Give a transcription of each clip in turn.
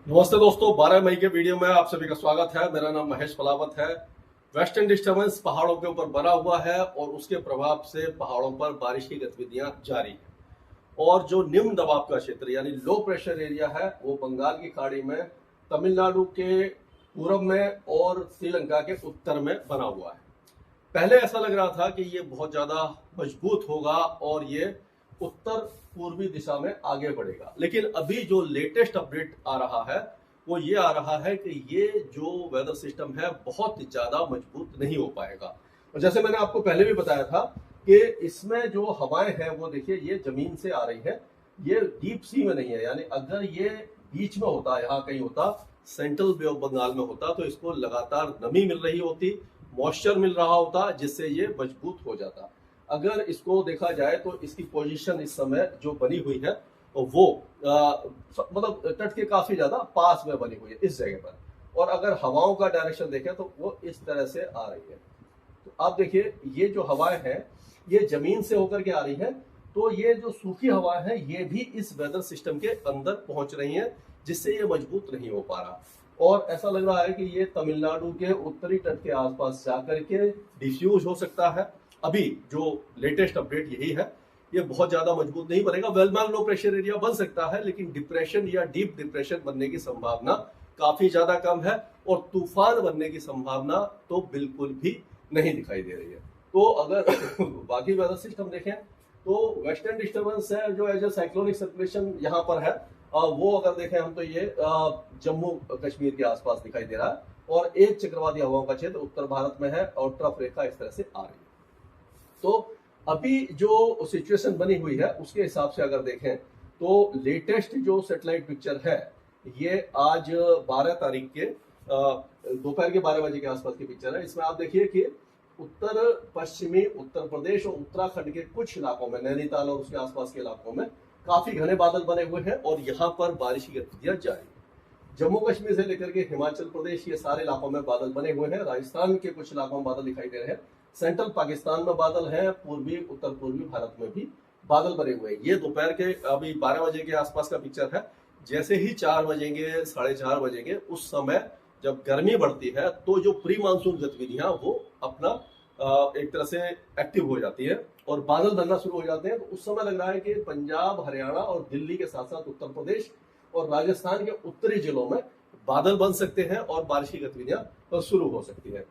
नमस्ते दोस्तों, 12 मई के वीडियो में आप सभी का स्वागत है। मेरा नाम महेश पलावत है। वेस्टर्न डिस्टर्बेंस पहाड़ों के ऊपर बना हुआ है और उसके प्रभाव से पहाड़ों पर बारिश की गतिविधियां जारी है। और जो निम्न दबाव का क्षेत्र यानी लो प्रेशर एरिया है वो बंगाल की खाड़ी में, तमिलनाडु के पूर्व में और श्रीलंका के उत्तर में बना हुआ है। पहले ऐसा लग रहा था कि ये बहुत ज्यादा मजबूत होगा और ये उत्तर पूर्वी दिशा में आगे बढ़ेगा, लेकिन अभी जो लेटेस्ट अपडेट आ रहा है वो ये आ रहा है कि ये जो वेदर सिस्टम है बहुत ज्यादा मजबूत नहीं हो पाएगा। और जैसे मैंने आपको पहले भी बताया था कि इसमें जो हवाएं हैं वो देखिए ये जमीन से आ रही है, ये डीप सी में नहीं है। यानी अगर ये बीच में होता, यहाँ कहीं होता, सेंट्रल बे ऑफ बंगाल में होता, तो इसको लगातार नमी मिल रही होती, मॉइस्चर मिल रहा होता, जिससे ये मजबूत हो जाता। अगर इसको देखा जाए तो इसकी पोजीशन इस समय जो बनी हुई है वो मतलब तट के काफी ज्यादा पास में बनी हुई है इस जगह पर। और अगर हवाओं का डायरेक्शन देखें तो वो इस तरह से आ रही है। तो आप देखिए ये जो हवाएं हैं ये जमीन से होकर के आ रही हैं, तो ये जो सूखी हवाएं हैं ये भी इस वेदर सिस्टम के अंदर पहुंच रही हैं, जिससे ये मजबूत नहीं हो पा रहा। और ऐसा लग रहा है कि ये तमिलनाडु के उत्तरी तट के आसपास जाकर के डिफ्यूज हो सकता है। अभी जो लेटेस्ट अपडेट यही है, ये बहुत ज्यादा मजबूत नहीं बनेगा। वेलमार्क लो प्रेशर एरिया बन सकता है, लेकिन डिप्रेशन या डीप डिप्रेशन बनने की संभावना काफी ज्यादा कम है और तूफान बनने की संभावना तो बिल्कुल भी नहीं दिखाई दे रही है। तो अगर बाकी वेदर सिस्टम देखें तो वेस्टर्न डिस्टर्बेंस है जो एज ए साइक्लोनिक सर्कुलेशन यहाँ पर है, वो अगर देखें हम तो ये जम्मू कश्मीर के आसपास दिखाई दे रहा है। और एक चक्रवाती हवाओं का क्षेत्र उत्तर भारत में है और ट्रफ रेखा इस तरह से आ रही है। तो अभी जो सिचुएशन बनी हुई है उसके हिसाब से अगर देखें तो लेटेस्ट जो सैटेलाइट पिक्चर है ये आज 12 तारीख के दोपहर के 12 बजे के आसपास की पिक्चर है। इसमें आप देखिए कि उत्तर पश्चिमी उत्तर प्रदेश और उत्तराखंड के कुछ इलाकों में, नैनीताल और उसके आसपास के इलाकों में काफी घने बादल बने हुए हैं और यहाँ पर बारिश की गतिविधियां जारी है। जम्मू कश्मीर से लेकर के हिमाचल प्रदेश, ये सारे इलाकों में बादल बने हुए हैं। राजस्थान के कुछ इलाकों में बादल दिखाई दे रहे हैं। सेंट्रल पाकिस्तान में बादल है, पूर्वी उत्तर पूर्वी भारत में भी बादल बने हुए हैं। ये दोपहर के अभी 12 बजे के आसपास का पिक्चर है। जैसे ही 4 बजेंगे, 4:30 बजेंगे, उस समय जब गर्मी बढ़ती है तो जो प्री मानसून गतिविधियां वो अपना एक तरह से एक्टिव हो जाती है और बादल बनना शुरू हो जाते हैं। तो उस समय लग रहा है कि पंजाब, हरियाणा और दिल्ली के साथ साथ उत्तर प्रदेश और राजस्थान के उत्तरी जिलों में बादल बन सकते हैं और बारिश की गतिविधियां शुरू हो सकती है।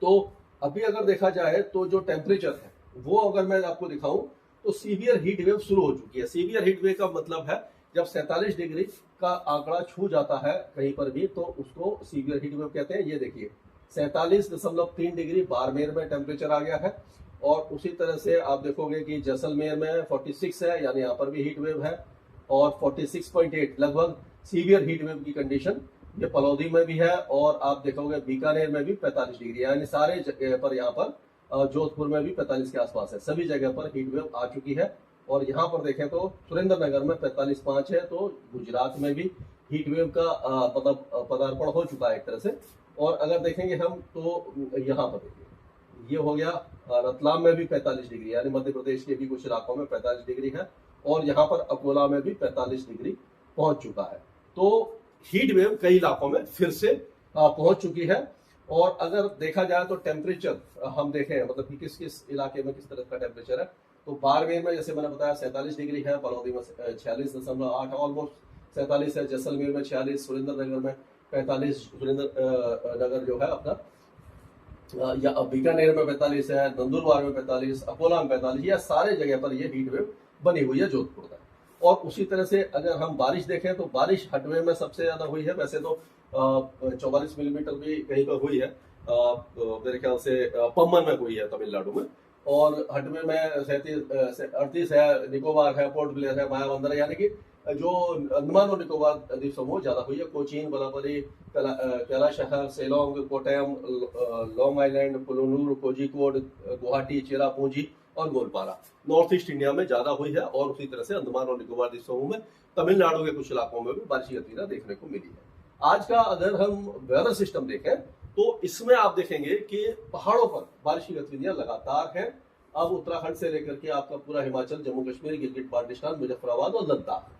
तो अभी अगर देखा जाए तो जो टेम्परेचर है वो अगर मैं आपको दिखाऊं तो सीवियर हीट वेव शुरू हो चुकी है। सीवियर हीट वेव का मतलब है जब 47 डिग्री का आंकड़ा छू जाता है कहीं पर भी तो उसको सीवियर हीट वेव कहते हैं। ये देखिए 47.3 डिग्री बाड़मेर में टेम्परेचर आ गया है। और उसी तरह से आप देखोगे कि जैसलमेर में 46 है, यानी यहाँ पर भी हीट वेव है। और 46.8 लगभग सीवियर हीट वेव की कंडीशन ये पलौदी में भी है। और आप देखोगे बीकानेर में भी 45 डिग्री, यानी सारे जगह पर, यहाँ पर जोधपुर में भी 45 के आसपास है। सभी जगह पर हीट वेव आ चुकी है। और यहाँ पर देखें तो सुरेंद्रनगर में 45.5 है। तो गुजरात में भी हीट वेव का मतलब पदार्पण हो चुका है एक तरह से। और अगर देखेंगे हम तो यहाँ पर देखिए ये हो गया रतलाम में भी 45 डिग्री, यानी मध्य प्रदेश के भी कुछ इलाकों में 45 डिग्री है। और यहाँ पर अकोला में भी 45 डिग्री पहुंच चुका है। तो हीट वेव कई इलाकों में फिर से पहुंच चुकी है। और अगर देखा जाए तो टेम्परेचर हम देखें मतलब कि किस किस इलाके में किस तरह का टेम्परेचर है, तो बाड़मेर में जैसे मैंने बताया 47 डिग्री है, पलौदी में 46.8 ऑलमोस्ट 47 है, जैसलमेर में 46, सुरेंद्रनगर में 45, सुरेंद्रनगर जो है अपना या बीकानेर में 45 है, नंदुरबार में 45, अकोला में 45, या सारे जगह पर ये हीट वेव बनी हुई है जोधपुर में। और उसी तरह से अगर हम बारिश देखें तो बारिश हटवे में सबसे ज्यादा हुई है। वैसे तो 44 मिलीमीटर भी कहीं पर हुई है, मेरे ख्याल से पम्बन में हुई है तमिलनाडु में। और हटवे में 38 है, निकोबार है, पोर्ट ब्लेयर है, मायाबंदर है, यानी कि जो अंडमान और निकोबार द्वीप समूह ज्यादा हुई है। कोचीन, बलापरी, कैलाशहर, सेलोंग, कोटयम, लॉन्ग आइलैंड, पुलुनूर, कोझिकोड, गुवाहाटी, चेरापूंजी और गोलपारा नॉर्थ ईस्ट इंडिया में ज्यादा हुई है। और उसी तरह से अंडमान और निकोबार द्वीप समूह में, तमिलनाडु के कुछ इलाकों में भी बारिश की गतिविधियां देखने को मिली है। आज का अगर हम वेदर सिस्टम देखें तो इसमें आप देखेंगे कि पहाड़ों पर बारिश की गतिविधियां लगातार हैं। अब उत्तराखंड से लेकर के आपका पूरा हिमाचल, जम्मू कश्मीर, गिलगित बाल्टिस्तान, मुजफ्फराबाद और लद्दाख,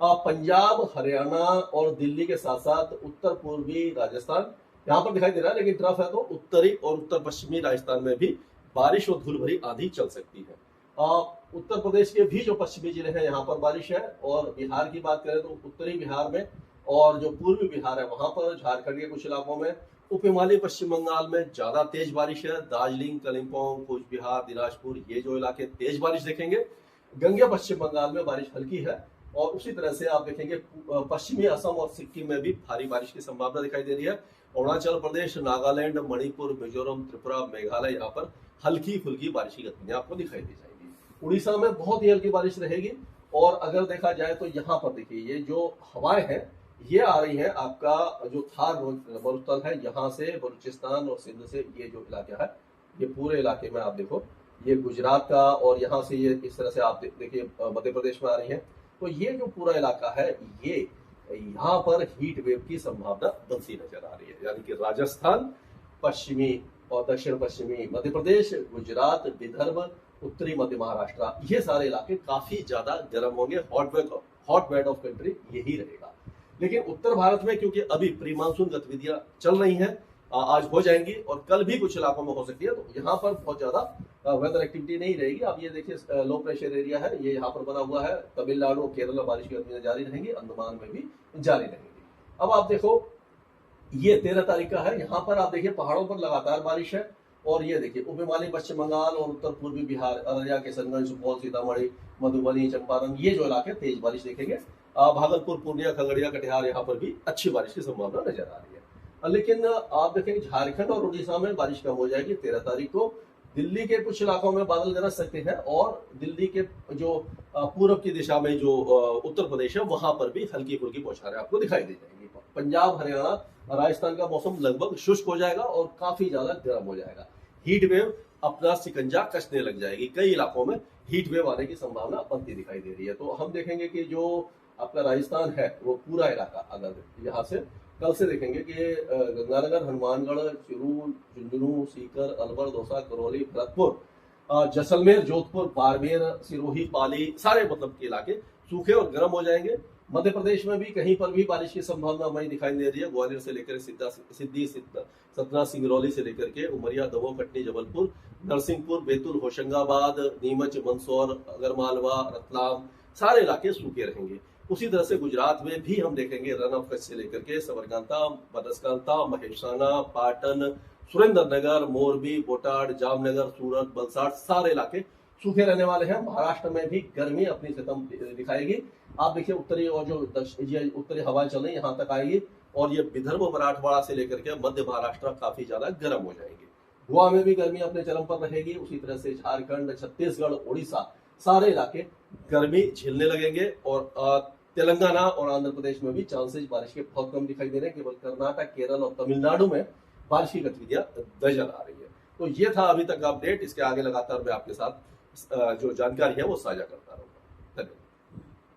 पंजाब, हरियाणा और दिल्ली के साथ साथ उत्तर पूर्वी राजस्थान यहाँ पर दिखाई दे रहा है, लेकिन ट्रफ है तो उत्तरी और उत्तर पश्चिमी राजस्थान में भी बारिश और धूल भरी आंधी चल सकती है। उत्तर प्रदेश के भी जो पश्चिमी जिले हैं यहाँ पर बारिश है, और बिहार की बात करें तो उत्तरी बिहार में और जो पूर्वी बिहार है वहां पर, झारखंड के कुछ इलाकों में, उप हिमालय पश्चिम बंगाल में ज्यादा तेज बारिश है। दार्जिलिंग, कलिम्पोंग, कूच बिहार, दिनाजपुर, ये जो इलाके तेज बारिश देखेंगे। गंगे पश्चिम बंगाल में बारिश हल्की है, और उसी तरह से आप देखेंगे पश्चिमी असम और सिक्किम में भी भारी बारिश की संभावना दिखाई दे रही है। अरुणाचल प्रदेश, नागालैंड, मणिपुर, मिजोरम, त्रिपुरा, मेघालय, यहाँ पर हल्की फुल्की बारिश की गतिविधियां आपको दिखाई दी जाएगी। उड़ीसा में बहुत ही हल्की बारिश रहेगी। और अगर देखा जाए तो यहाँ पर देखिए, ये जो हवाएं हैं ये आ रही हैं आपका जो थार मरुस्थल है यहाँ से, बलूचिस्तान और सिंध से, ये जो इलाका है ये पूरे इलाके में आप देखो, ये गुजरात का, और यहाँ से ये इस तरह से आप देखिए मध्य प्रदेश में आ रही है। तो ये जो पूरा इलाका है, ये यहाँ पर हीट वेव की संभावना बनती नजर आ रही है। यानी कि राजस्थान, पश्चिमी और दक्षिण पश्चिमी मध्य प्रदेश, गुजरात, विदर्भ, उत्तरी मध्य महाराष्ट्र, ये सारे इलाके काफी ज्यादा गर्म होंगे। हॉट बेड ऑफ कंट्री यही रहेगा। लेकिन उत्तर भारत में क्योंकि अभी प्री मानसून गतिविधियां चल रही हैं, आज हो जाएंगी और कल भी कुछ इलाकों में हो सकती है, तो यहाँ पर बहुत ज्यादा वेदर एक्टिविटी नहीं रहेगी। अब ये देखिए लो प्रेशर एरिया है, ये यहाँ पर बना हुआ है। तमिलनाडु और केरल में बारिश की गतिविधियां जारी रहेंगी, अंडमान में भी जारी रहेंगी। अब आप देखो, ये 13 तारीख का है, यहाँ पर आप देखिए पहाड़ों पर लगातार बारिश है। और ये देखिए उप हिमालय पश्चिम बंगाल और उत्तर पूर्वी बिहार, अररिया, किशनगंज, सुपौल, सीतामढ़ी, मधुबनी, चंपारण, ये जो इलाके तेज बारिश देखेंगे। भागलपुर, पूर्णिया, खगड़िया, कटिहार, यहाँ पर भी अच्छी बारिश की संभावना नजर आ रही है। लेकिन आप देखेंगे झारखंड और उड़ीसा में बारिश कम हो जाएगी 13 तारीख को। दिल्ली के कुछ इलाकों में बादल गरज सकते हैं, और दिल्ली के जो पूर्व की दिशा में जो उत्तर प्रदेश है वहां पर भी हल्की फुल्की बौछारें आपको दिखाई दे जाएंगी। पंजाब, हरियाणा, राजस्थान का मौसम लगभग शुष्क हो जाएगा और काफी ज्यादा गर्म हो जाएगा। हीट वेव अपना शिकंजा कसने लग जाएगी। कई इलाकों में हीट वेव आने की संभावना बनती दिखाई दे रही है। तो हम देखेंगे कि जो अपना राजस्थान है वो पूरा इलाका, अगर यहाँ से कल से देखेंगे कि गंगानगर, हनुमानगढ़, चूरू, झुंझुनू, सीकर, अलवर, दौसा, करौली, भरतपुर, जैसलमेर, जोधपुर, बाड़मेर, सिरोही, पाली, सारे मतलब के इलाके सूखे और गर्म हो जाएंगे। मध्य प्रदेश में भी कहीं पर भी बारिश की संभावना हमें दिखाई दे रही है। ग्वालियर से लेकर सिद्धि, सतना, सिंगरौली से लेकर के उमरिया, दमोह, कटनी, जबलपुर, नरसिंहपुर, बैतूल, होशंगाबाद, नीमच, मंदसौर, आगरमालवा, रतलाम, सारे इलाके सूखे रहेंगे। उसी तरह से गुजरात में भी हम देखेंगे रन ऑफ कच्छ से लेकर के सबरकांता, बनासकांठा, महेसाना, पाटन, सुरेंद्रनगर, मोरबी, बोटाड, जामनगर, सूरत, वलसाड, सारे इलाके सूखे रहने वाले हैं। महाराष्ट्र में भी गर्मी अपनी सितम दिखाएगी। आप देखिए उत्तरी और जो उत्तरी हवाएं चल रही यहाँ तक आएगी, और ये विदर्भ, मराठवाड़ा से लेकर के मध्य महाराष्ट्र काफी ज्यादा गर्म हो जाएंगे। गोवा में भी गर्मी अपने चरम पर रहेगी। उसी तरह से झारखंड, छत्तीसगढ़, उड़ीसा, सारे इलाके गर्मी झेलने लगेंगे। और तेलंगाना और आंध्र प्रदेश में भी चांसेस बारिश के बहुत कम दिखाई दे रहे हैं। केवल कर्नाटक, केरल और तमिलनाडु में बारिश की गतिविधियां नजर आ रही है। तो ये था अभी तक का अपडेट। इसके आगे लगातार मैं आपके साथ जो जानकारी है वो साझा करता हूं।